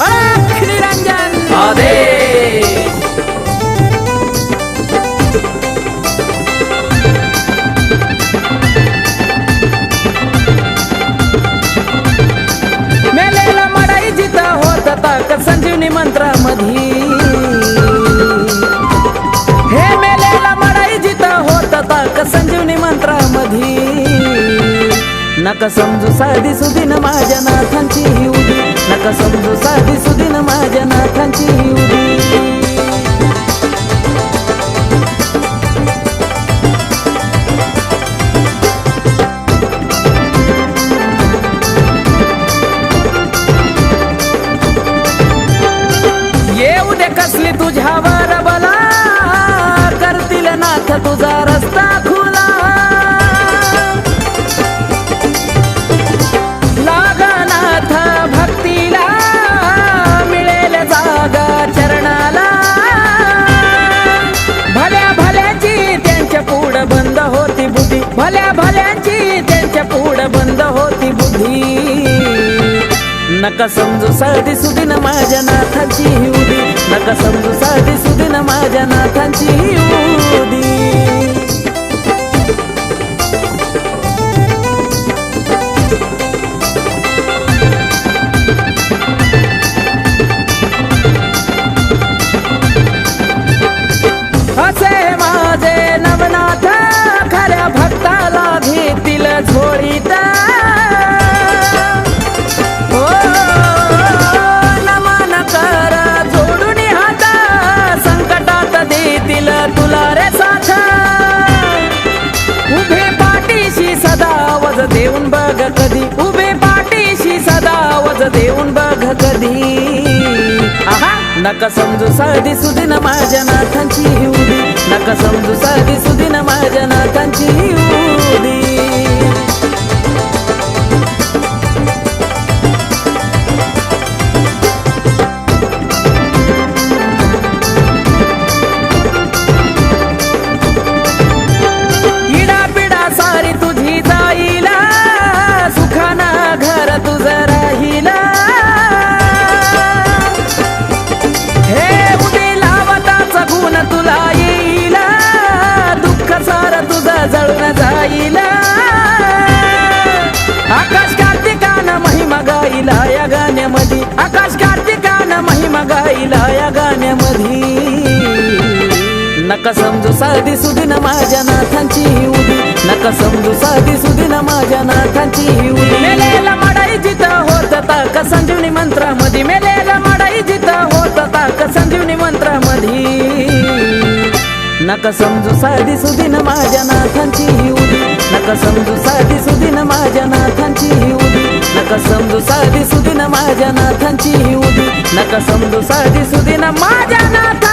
अलख निरंजन आदेश। मेलेला मडाई जिता होता ताक संजीवनी मंत्रामधी हे मेलेला मडाई जिता होता ताक संजीवनी मंत्रामधी नका समजू साधी सुदीन माझ्या नाथांची ही उदी नका समजू साधी सुदीन माझ्या नाथांची ही उदी येऊ दे कसली तुझ्यावर बला करतील नाथ तुझा रस्ता खुला लागनाथ भक्तीला मिळेल जागा चरणाला भल्या भल्याची त्यांच्या पुढ बंद होती बुद्धी भल्या भल्याची त्यांच्या पुढ बंद होती बुद्धी नका समजू साधी सुदीन माझ्या नाथांची ही उदी नका समजू साधी सुदीन माझ्या नाथांची ही उदी असे माझे नवनाथ खऱ्या भक्ताला घेतील झोळीत नमन कर जोडून हात संकटात देतील तुला रे साथ उभे पाठीशी सदा वज देऊन बघ कधी उभे पाठीशी सदा वज देऊन बघ कधी आहा नका समजू साधी सुदीन माझ्या नाथांची ही उदी नका समजू साधी सुदीन माझ्या नाथांची ही उदी इडा पिडा सारी तुझी जाईला सुखाना घर तुझं राहिला हे उदी लावताचा गुण तुला येईल दुःख सार तुझं जळून जाईल आकाश कार्तिकानं महिमा गाईला या गाण्यामध्ये आकाश कार्तिकानं महिमा गाईला या गाण्यामध्ये नका समजू साधी सुदीन माझ्या नाथांची ही उदी नका समजू साधी सुदीन माझ्या नाथांची ही उदी मेलेला मडाई जिता होत ताक संजीवनी मंत्रामध्ये मेलेला मडाई जिता होत ताक संजीवनी मंत्रामध्ये नका समजू साधी सुदीन माझ्या नाथांची ही उदी नका समजू साधी सुदीन माझ्या नाथांची ही उदी नका समजू साधी सुदीन माझ्या नाथांची ही उदी नका समजू साधी सुदीन माझ्या नाथ